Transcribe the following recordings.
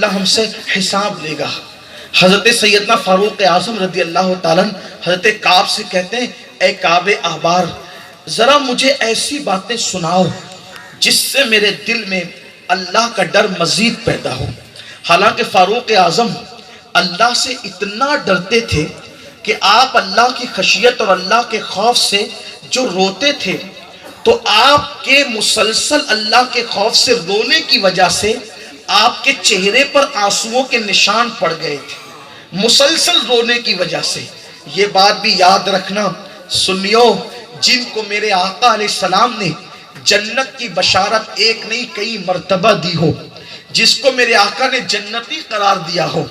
اللہ ہم سے حساب لے گا۔ حضرت سیدنا فاروق اعظم رضی اللہ تعالیٰ حضرت کعب سے کہتے ہیں اے کعب احبار ذرا مجھے ایسی باتیں سناؤ جس سے میرے دل میں اللہ کا ڈر مزید پیدا ہو۔ حالانکہ فاروق اعظم اللہ سے اتنا ڈرتے تھے کہ آپ اللہ کی خشیت اور اللہ کے خوف سے جو روتے تھے تو آپ کے مسلسل اللہ کے خوف سے رونے کی وجہ سے آپ کے چہرے پر آنسوؤں کے نشان پڑ گئے تھے، مسلسل رونے کی وجہ سے۔ یہ بات بھی یاد رکھنا سنیو، جن کو میرے آقا علیہ السلام نے جنت کی بشارت ایک نہیں کئی مرتبہ دی ہو، جس کو میرے آقا نے جنتی قرار دیا ہو،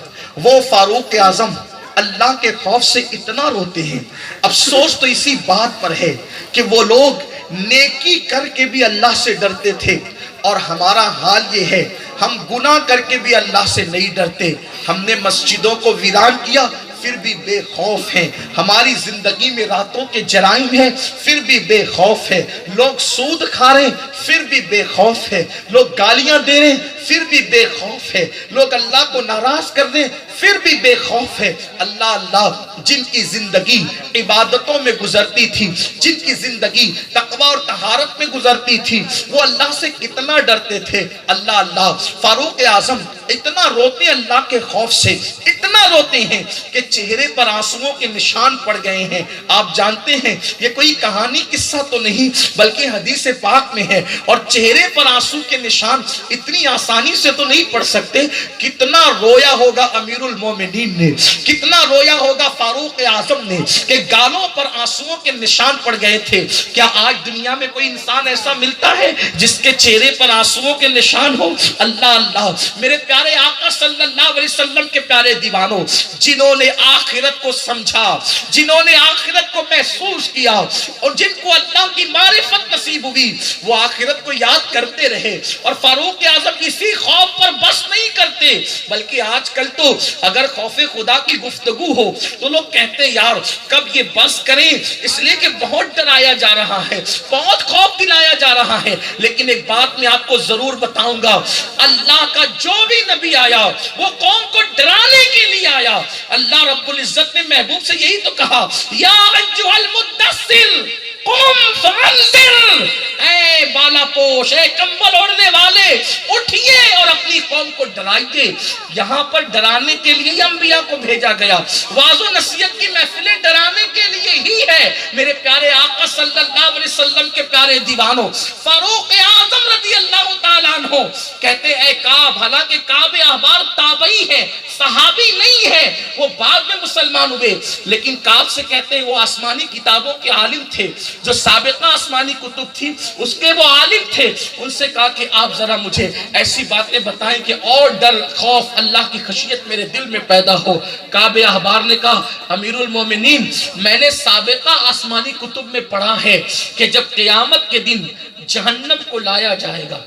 وہ فاروق اعظم اللہ کے خوف سے اتنا روتے ہیں۔ افسوس تو اسی بات پر ہے کہ وہ لوگ نیکی کر کے بھی اللہ سے ڈرتے تھے، اور ہمارا حال یہ ہے ہم گناہ کر کے بھی اللہ سے نہیں ڈرتے۔ ہم نے مسجدوں کو ویران کیا پھر بھی بے خوف ہیں، ہماری زندگی میں راتوں کے جرائم ہیں پھر بھی بے خوف ہے، لوگ سود کھا رہے ہیں پھر بھی بے خوف ہے، لوگ گالیاں دے رہے ہیں پھر بھی بے خوف ہے، لوگ اللہ کو ناراض کر دیں پھر بھی بے خوف ہے۔ اللہ جن کی زندگی عبادتوں میں گزرتی تھی، جن کی زندگی تقوی اور طہارت میں گزرتی تھی، وہ اللہ سے کتنا ڈرتے تھے۔ اللہ فاروق اعظم اتنا روتے اللہ کے خوف سے، اتنا روتے ہیں کہ چہرے پر آنسوؤں کے نشان پڑ گئے ہیں۔ آپ جانتے ہیں یہ کوئی کہانی قصہ تو نہیں بلکہ حدیث پاک میں ہے، اور چہرے پر آنسو کے نشان اتنی آسانی سے تو نہیں پڑ سکتے۔ کتنا رویا ہوگا امیر المومنین نے، کتنا رویا ہوگا فاروق اعظم نے کہ گالوں پر آنسوؤں کے نشان پڑ گئے تھے۔ کیا آج دنیا میں کوئی انسان ایسا ملتا ہے جس کے چہرے پر آنسوؤں کے نشان ہو؟ اللہ میرے پیارے آقا صلی اللہ علیہ وسلم کے پیارے دیوانوں، جنہوں نے آخرت کو سمجھا، جنہوں نے آخرت کو محسوس کیا، اور جن کو اللہ کی معرفت نصیب ہوئی، وہ آخرت کو یاد کرتے رہے، اور فاروق اعظم اسی خوف پر بس نہیں کرتے، بلکہ آج کل تو اگر خوف خدا کی گفتگو ہو تو لوگ کہتے ہیں یار کب یہ بس کریں، اس لیے کہ بہت ڈرایا جا رہا ہے، بہت خوف دلایا جا رہا ہے۔ لیکن ایک بات میں آپ کو ضرور بتاؤں گا، اللہ کا جو بھی نبی آیا وہ قوم کو ڈرانے کے لیے آیا۔ اللہ رب العزت نے محبوب سے یہی تو کہا، یا ایھا المدثر قم فانذر، اے بالا پوش، اے کمبل اوڑھنے والے، اٹھئے اور اپنی قوم کو ڈرائیے۔ یہاں پر ڈرانے کے لیے انبیاء کو بھیجا گیا، واعظ و نصیحت کی محفلیں ڈرانے کے لیے ہی ہے۔ میرے پیارے آقا صلی اللہ علیہ وسلم کے پیارے دیوانوں، فاروق اعظم رضی اللہ تعالیٰ عنہ کہتے اے کعب، حالانکہ کعب احبار تابعی ہے، صحابی نہیں ہے، وہ بعد میں مسلمان ہوئے، لیکن کعب سے کہتے ہیں وہ آسمانی کتابوں کے عالم تھے، جو سابقہ آسمانی کتب تھی اس کے وہ عالم تھے۔ ان سے کہا کہ آپ ذرا مجھے ایسی باتیں بتائیں کہ اور ڈر خوف اللہ کی خشیت میرے دل میں پیدا ہو۔ کعب احبار نے کہا امیر المومنین، میں نے سابقہ آسمانی کتب میں پڑھا ہے کہ جب قیامت کے دن جہنم کو لایا جائے گا،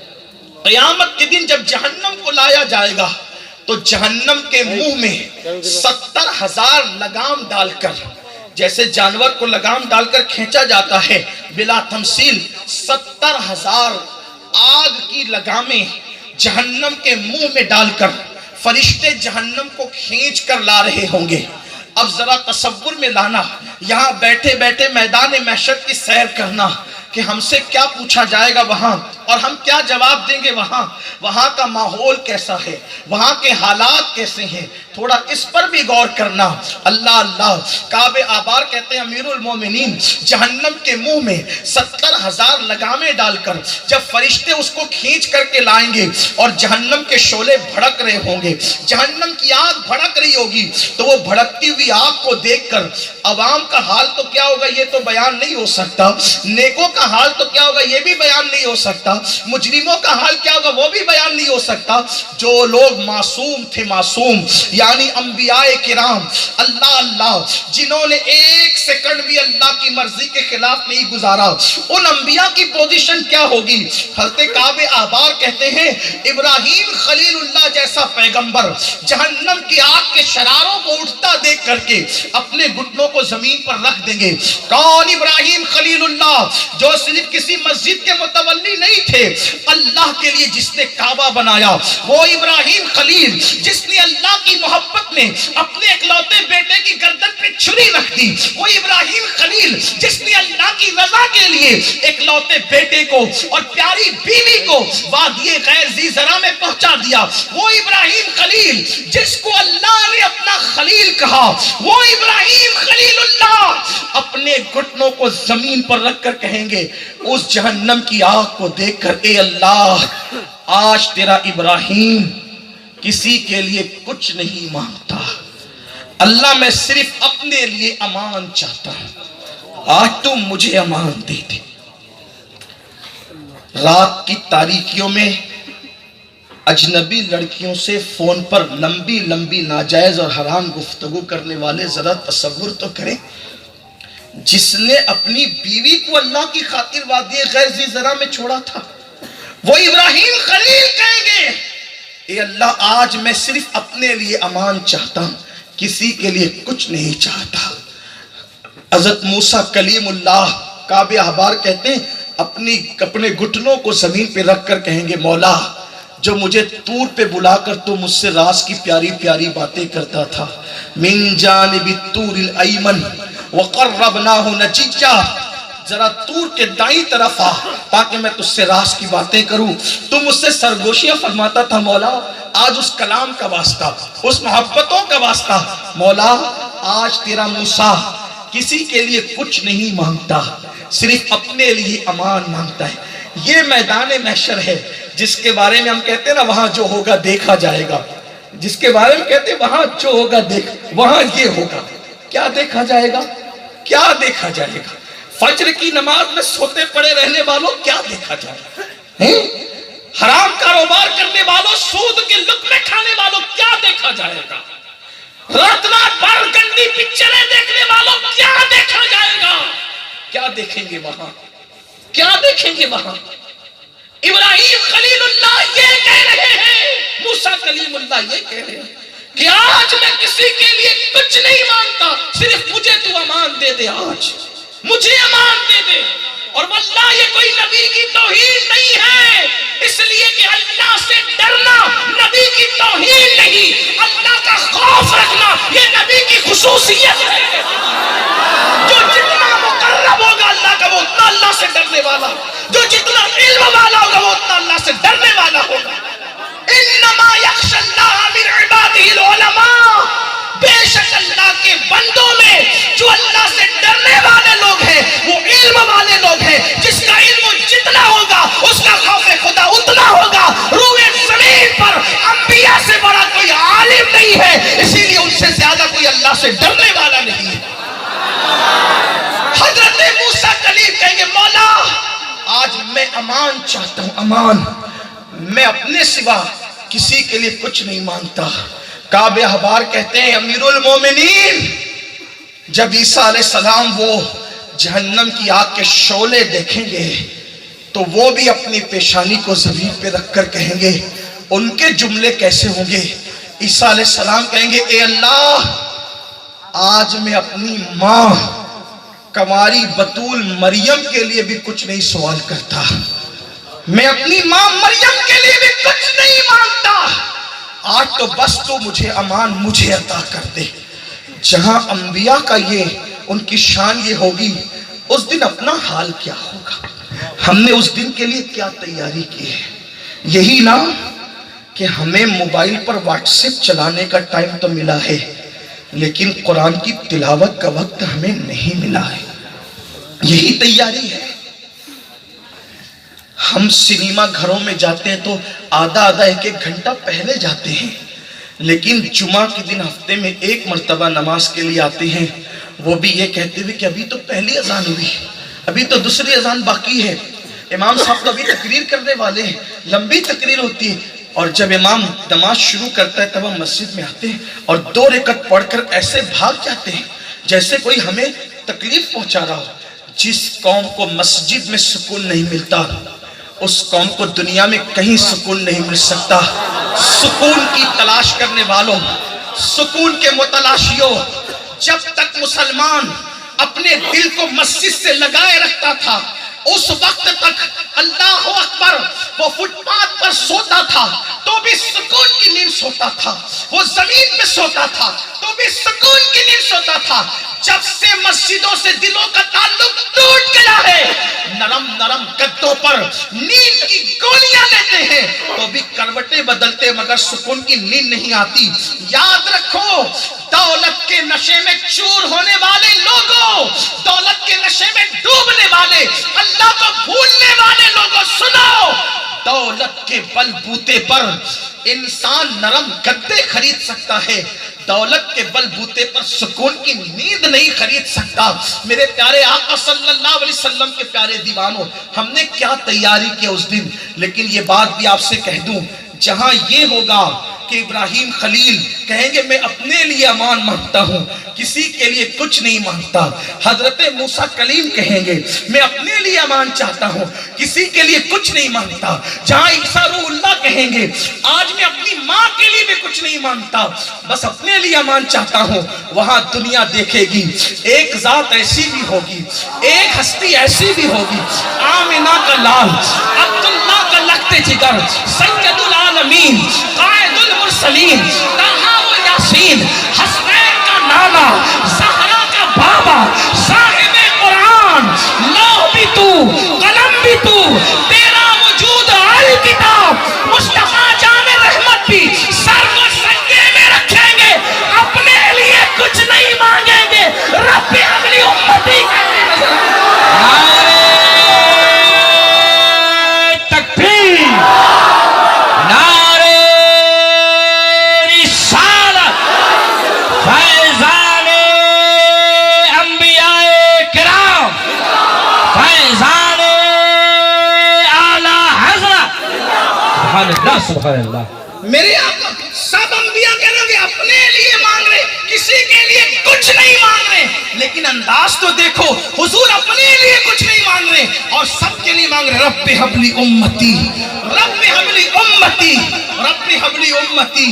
قیامت کے دن جب جہنم کو لایا جائے گا تو جہنم کے منہ میں 70,000 لگام ڈال کر، جیسے جانور کو لگام ڈال کر کھینچا جاتا ہے، بلا تمثیل 70,000 آگ کی لگامیں جہنم کے منہ میں ڈال کر فرشتے جہنم کو کھینچ کر لا رہے ہوں گے۔ اب ذرا تصور میں لانا، یہاں بیٹھے بیٹھے میدان محشر کی سیر کرنا کہ ہم سے کیا پوچھا جائے گا وہاں، اور ہم کیا جواب دیں گے وہاں کا ماحول کیسا ہے، وہاں کے حالات کیسے ہیں، تھوڑا اس پر بھی غور کرنا۔ اللہ کعب احبار کہتے ہیں امیر المومنین، جہنم کے منہ میں 70,000 لگامیں ڈال کر جب فرشتے اس کو کھینچ کر کے لائیں گے اور جہنم کے شعلے بھڑک رہے ہوں گے، جہنم کی آگ بھڑک رہی ہوگی، تو وہ بھڑکتی ہوئی آگ کو دیکھ کر عوام کا حال تو کیا ہوگا یہ تو بیان نہیں ہو سکتا، نیکوں کا حال تو کیا ہوگا یہ بھی بیان نہیں ہو سکتا، مجرموں کا حال کیا ہوگا وہ بھی بیان نہیں ہو سکتا۔ جو لوگ معصوم تھے، معصوم یعنی انبیاء کرام، اللہ جنہوں نے ایک سیکنڈ بھی اللہ کی مرضی کے خلاف نہیں گزارا، ان انبیاء کی پوزیشن کیا ہوگی؟ حضرت کعب احبار کہتے ہیں ابراہیم خلیل اللہ جیسا پیغمبر جہنم کی آگ کے شراروں کو اٹھتا دیکھ کر کے اپنے گھٹنوں کو زمین پر رکھ دیں گے۔ کون ابراہیم خلیل اللہ جو جو صرف کسی مسجد کے متولی نہیں تھے، اللہ کے لیے جس نے کعبہ بنایا، وہ ابراہیم خلیل جس نے اللہ کی محبت میں اپنے اکلوتے بیٹے کی گردن پہ چھری رکھ دی، وہ ابراہیم خلیل جس نے اللہ کی رضا کے لیے اکلوتے بیٹے کو اور پیاری بیوی کو وادی غیر ذی زرع میں پہنچا دیا، وہ ابراہیم خلیل جس کو اللہ نے اپنا خلیل کہا، وہ ابراہیم خلیل اللہ اپنے گھٹنوں کو زمین پر رکھ کر کہیں گے اس جہنم کی آگ کو دیکھ کر، اے اللہ آج تیرا ابراہیم کسی کے لیے کچھ نہیں مانگتا، اللہ میں صرف اپنے لیے امان چاہتا ہوں، آج تم مجھے امان دے دے۔ رات کی تاریکیوں میں اجنبی لڑکیوں سے فون پر لمبی لمبی ناجائز اور حرام گفتگو کرنے والے ذرا تصور تو کریں، جس نے اپنی بیوی کو اللہ کی خاطر وادی غیر ذی زرع میں چھوڑا تھا، وہ ابراہیم خلیل کہیں گے اے اللہ آج میں صرف اپنے لیے امان چاہتا ہوں، کسی کے لیے کچھ نہیں چاہتا۔ حضرت موسیٰ کلیم اللہ کعبہ احبار کہتے ہیں اپنے گھٹنوں کو زمین پہ رکھ کر کہیں گے مولا جو مجھے طور پہ بلا کر تو مجھ سے راز کی پیاری پیاری باتیں کرتا تھا، من جانب الطور الایمن وقربناہ نجیہ، ذرا طور کے دائیں طرف آ تاکہ میں تجھ سے راز کی باتیں کروں، تو مجھ سے سرگوشیاں فرماتا تھا مولا، آج اس کلام کا واسطہ، اس محبتوں کا واسطہ مولا آج تیرا موسیٰ کسی کے لیے کچھ نہیں مانگتا، صرف اپنے لیے امان مانگتا ہے۔ یہ میدان محشر ہے جس کے بارے میں ہم کہتے ہیں نا وہاں جو ہوگا دیکھا جائے گا، جس کے بارے میں کہتے ہیں وہاں جو ہوگا وہاں یہ ہوگا، کیا دیکھا جائے گا؟ کیا دیکھا جائے گا؟ فجر کی نماز میں سوتے پڑے رہنے والوں کیا دیکھا جائے گا؟ حرام کاروبار کرنے والوں، سود کے لقمے کھانے والوں کیا دیکھا جائے گا؟ رات رات بھر گندی پکچریں دیکھنے والوں کیا دیکھا جائے گا؟ کیا دیکھیں گے وہاں؟ کیا دیکھیں گے وہاں؟ ابراہیم خلیل اللہ یہ کہہ رہے ہیں، موسیٰ کلیم اللہ یہ کہہ رہے ہیں کہ آج میں کسی کے لیے کچھ نہیں مانگتا، صرف مجھے تو امان دے دے، آج مجھے امان دے دے۔ اور واللہ یہ کوئی نبی کی توہین نہیں ہے، اس لیے کہ اللہ سے ڈرنا نبی کی توہین نہیں، اللہ کا خوف رکھنا یہ نبی کی خصوصیت ہے۔ جو جتنا مقرب ہوگا اللہ کا وہ اتنا اللہ سے ڈرنے والا، جو جتنا علم والا ہوگا وہ اتنا اللہ سے ڈرنے والا ہوگا۔ انما یخشی اللہ من عبادہ العلماء، بے شک اللہ کے بندوں میں جو اللہ سے ڈرنے والے لوگ ہیں وہ علم والے لوگ ہیں، جس کا علم جتنا ہوگا اس کا خوف خدا اتنا ہوگا۔ روئے زمین پر انبیاء سے بڑا کوئی عالم نہیں ہے، اسی لیے ان سے زیادہ کوئی اللہ سے ڈرنے والا نہیں ہے۔ حضرت موسیٰ کلیم کہیں گے مولا آج میں امان چاہتا ہوں، امان، میں اپنے سوا کسی کے لیے کچھ نہیں مانگتا۔ کعبہ احبار کہتے ہیں امیر المومنین جب عیسیٰ علیہ السلام وہ جہنم کی آگ کے شعلے دیکھیں گے تو وہ بھی اپنی پیشانی کو زمین پہ رکھ کر کہیں گے، ان کے جملے کیسے ہوں گے؟ عیسیٰ علیہ السلام کہیں گے اے اللہ آج میں اپنی ماں کنواری بطول مریم کے لیے بھی کچھ نہیں سوال کرتا، میں اپنی ماں مریم کے لیے بھی کچھ نہیں مانگتا، آج تو بس تو مجھے امان مجھے عطا کر دے۔ جہاں انبیاء کا یہ ان کی شان یہ ہوگی، اس دن اپنا حال کیا ہوگا؟ ہم نے اس دن کے لیے کیا تیاری کی ہے؟ یہی نا کہ ہمیں موبائل پر واٹس ایپ چلانے کا ٹائم تو ملا ہے لیکن قرآن کی تلاوت کا وقت ہمیں نہیں ملا ہے، یہی تیاری ہے۔ ہم سنیما گھروں میں جاتے ہیں تو آدھا ایک گھنٹہ پہلے جاتے ہیں، لیکن جمعہ کے دن ہفتے میں ایک مرتبہ نماز کے لیے آتے ہیں، وہ بھی یہ کہتے ہوئے کہ ابھی تو پہلی اذان ہوئی، ابھی تو دوسری اذان باقی ہے، امام صاحب تو ابھی تقریر کرنے والے ہیں، لمبی تقریر ہوتی ہے، اور جب امام نماز شروع کرتا ہے تب ہم مسجد میں آتے ہیں اور 2 رکعت پڑھ کر ایسے بھاگ جاتے ہیں جیسے کوئی ہمیں تکلیف پہنچا رہا ہو۔ جس قوم کو مسجد میں سکون نہیں ملتا اس قوم کو دنیا میں کہیں سکون نہیں مل سکتا۔ سکون کی تلاش کرنے والوں، سکون کے متلاشیوں، جب تک مسلمان اپنے دل کو مسجد سے لگائے رکھتا تھا اس وقت تک اللہ اکبر وہ فٹ پاتھ پر سوتا تھا تو بھی سکون کی نیند سوتا تھا، وہ زمین پہ سوتا تھا تو بھی سکون کی نیند سوتا تھا۔ جب سے مسجدوں سے دلوں کا تعلق ٹوٹ گیا ہے، نرم نرم گدوں پر نیند کی گولیاں لیتے ہیں تو بھی کروٹیں بدلتے مگر سکون کی نیند نہیں آتی۔ یاد رکھو، دولت کے نشے میں چور ہونے والے لوگوں، دولت کے نشے میں ڈوبنے والے، اللہ کو بھولنے والے لوگوں، سنو، دولت کے بل بوتے پر انسان نرم گدے خرید سکتا ہے، دولت کے بل بوتے پر سکون کی نیند نہیں خرید سکتا۔ میرے پیارے آقا صلی اللہ علیہ وسلم کے پیارے دیوانوں، ہم نے کیا تیاری کی اس دن، لیکن یہ بات بھی آپ سے کہہ دوں، جہاں یہ ہوگا کہ ابراہیم خلیل کہیں گے میں اپنے لیے امان مانگتا ہوں، کسی کے لیے کچھ نہیں مانگتا، حضرت موسیٰ کلیم کہیں گے میں اپنے لیے امان چاہتا ہوں، کسی کے لیے کچھ نہیں مانگتا، جہاں عیسیٰ روح اللہ کہیں گے آج میں اپنی ماں کے لیے بھی کچھ نہیں مانگتا، بس اپنے لیے امان چاہتا ہوں، وہاں دنیا دیکھے گی ایک ذات ایسی بھی ہوگی، ایک ہستی ایسی بھی ہوگی، آمنہ کا لال، عبداللہ کا لخت جگر، سید العالمین، قائد المرسلین، طٰہٰ و یاسین، حسنین کا نانا، زہرا کا بابا، صاحب قرآن، لوح بھی تو، قلم بھی تو، تیرا وجود الکتاب، مصطفیٰ جان رحمت بھی سر کو سجدے میں رکھیں گے، اپنے لیے کچھ نہیں مانگیں گے، رب اگلی امتی کہتے نظر نعرہ تکبیر، نعرہ رسالت، فیضان انبیاء کرام، فیضان اعلیٰ حضرت، سبحان اللہ سبحان اللہ۔ میرے آقا سب انبیاء کہہ رہے ہیں اپنے لیے مانگ رہے، کسی کے لیے کچھ نہیں مانگ رہے، لیکن انداز تو دیکھو، حضور اپنے لیے کچھ نہیں مانگ رہے اور سب کے لیے مانگ رہے، رب حبلی امتی، رب حبلی امتی، رب حبلی امتی۔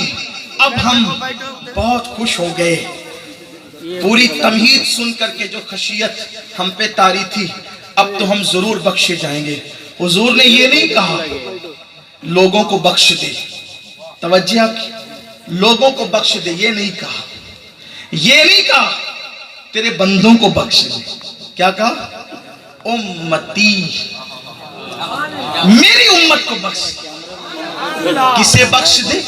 اب ہم بہت خوش ہو گئے، پوری تمہید سن کر کے جو خشیت ہم پہ طاری تھی، اب تو ہم ضرور بخشے جائیں گے۔ حضور نے یہ نہیں کہا لوگوں کو بخش دے، توجہ آپ کی، لوگوں کو بخش دے یہ نہیں کہا، یہ نہیں کہا تیرے بندوں کو بخش دے، کیا کہا؟ امتی، میری امت کو بخش دے۔ کسے بخش دے؟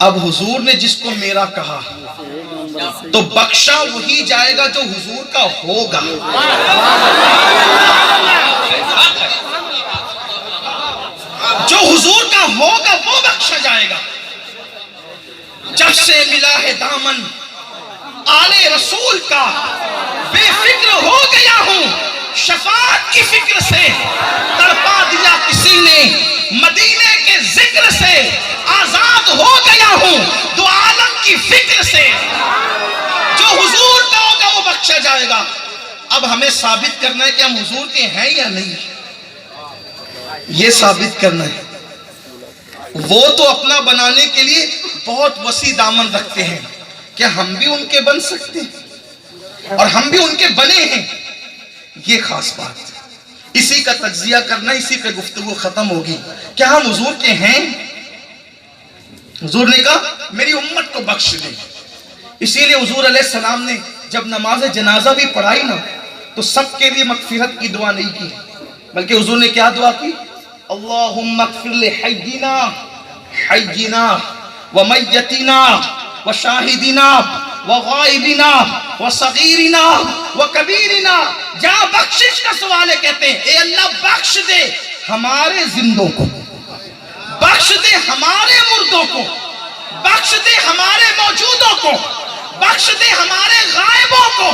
اب حضور نے جس کو میرا کہا تو بخشا وہی جائے گا جو حضور کا ہوگا۔ جو حضور کا ہوگا وہ بخشا جائے گا۔ جب سے ملا ہے دامن آل رسول کا، بے فکر ہو گیا ہوں شفاعت کی فکر سے، تڑپا دیا کسی نے مدینے کے ذکر سے، آزاد ہو گیا ہوں دو عالم کی فکر سے۔ جو حضور کا ہوگا وہ بخشا جائے گا۔ اب ہمیں ثابت کرنا ہے کہ ہم حضور کے ہیں یا نہیں، یہ ثابت کرنا ہے۔ وہ تو اپنا بنانے کے لیے بہت وسیع دامن رکھتے ہیں، کیا ہم بھی ان کے بن سکتے ہیں؟ اور ہم بھی ان کے بنے ہیں، یہ خاص بات۔ اسی کا تجزیہ کرنا، اسی پہ گفتگو ختم ہوگی۔ کیا ہم حضور کے ہیں؟ حضور نے کہا میری امت کو بخش دے۔ اسی لیے حضور علیہ السلام نے جب نماز جنازہ بھی پڑھائی نا تو سب کے لیے مغفرت کی دعا نہیں کی، بلکہ حضور نے کیا دعا کی؟ اللہم اغفر لحینا حینا ومیتنا وشاہدنا وغائبنا وصغیرنا وکبیرنا۔ جہاں بخشش کا سوال ہے کہتے ہیں اے اللہ بخش دے ہمارے زندوں کو، بخش دے ہمارے مردوں کو، بخش دے ہمارے موجودوں کو، بخش دے ہمارے غائبوں کو،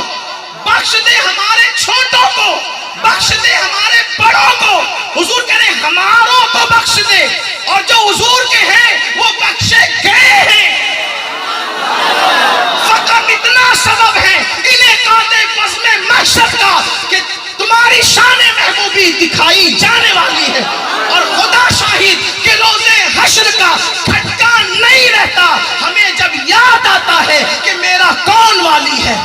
بخش دے ہمارے چھوٹوں کو، بخش دے ہمارے بڑوں کو۔ حضور کہہ رہے ہماروں کو بخش دے، اور جو حضور کے ہیں وہ بخشے گئے ہیں۔ فقط اتنا سبب ہے انعقاد بزم محشر کا کہ تمہاری شان محبوبی دکھائی جانے والی ہے، اور خدا شاہد کہ روز حشر کا کھٹکا نہیں رہتا ہمیں جب یاد آتا ہے کہ میرا کون والی ہے۔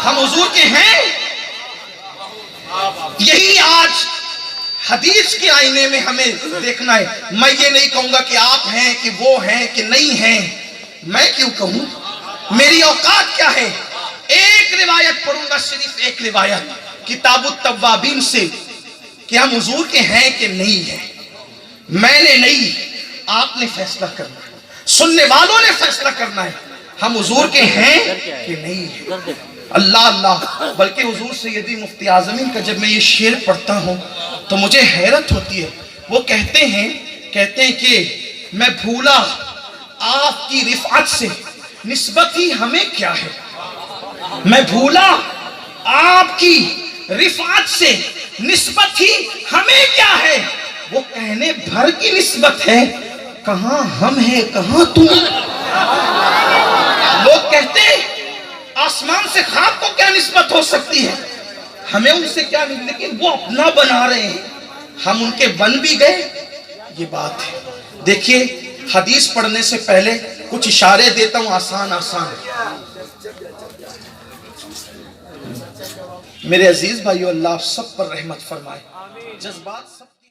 ہم حضور کے ہیں، یہی آج حدیث کے آئینے میں ہمیں دیکھنا ہے. میں یہ نہیں کہوں گا کہ آپ ہیں کہ وہ ہیں کہ نہیں ہیں. میں کیوں کہوں؟ میری اوقات کیا ہے؟ ایک روایت پڑھوں گا، صرف ایک روایت کتاب التوابین سے، کہ ہم حضور کے ہیں کہ نہیں ہیں. میں نے نہیں، آپ نے فیصلہ کرنا ہے، سننے والوں نے فیصلہ کرنا ہے ہم حضور کے ہیں کہ نہیں ہیں. اللہ اللہ. بلکہ حضور سیدی مفتی اعظمین کا جب میں یہ شعر پڑھتا ہوں تو مجھے حیرت ہوتی ہے. وہ کہتے ہیں کہ میں بھولا آپ کی رفعت سے نسبت ہی ہمیں کیا ہے. میں بھولا آپ کی رفعت سے نسبت ہی ہمیں کیا ہے. وہ کہنے بھر کی نسبت ہے، کہاں ہم ہیں کہاں تم. لوگ کہتے ہیں آسمان سے خواب کو کیا نسبت ہو سکتی ہے، ہمیں ان سے کیا نہیں، لیکن وہ اپنا بنا رہے ہیں، ہم ان کے بن بھی گئے. یہ بات ہے. دیکھیے حدیث پڑھنے سے پہلے کچھ اشارے دیتا ہوں آسان آسان. میرے عزیز بھائیو، اللہ آپ سب پر رحمت فرمائے. جذبات سب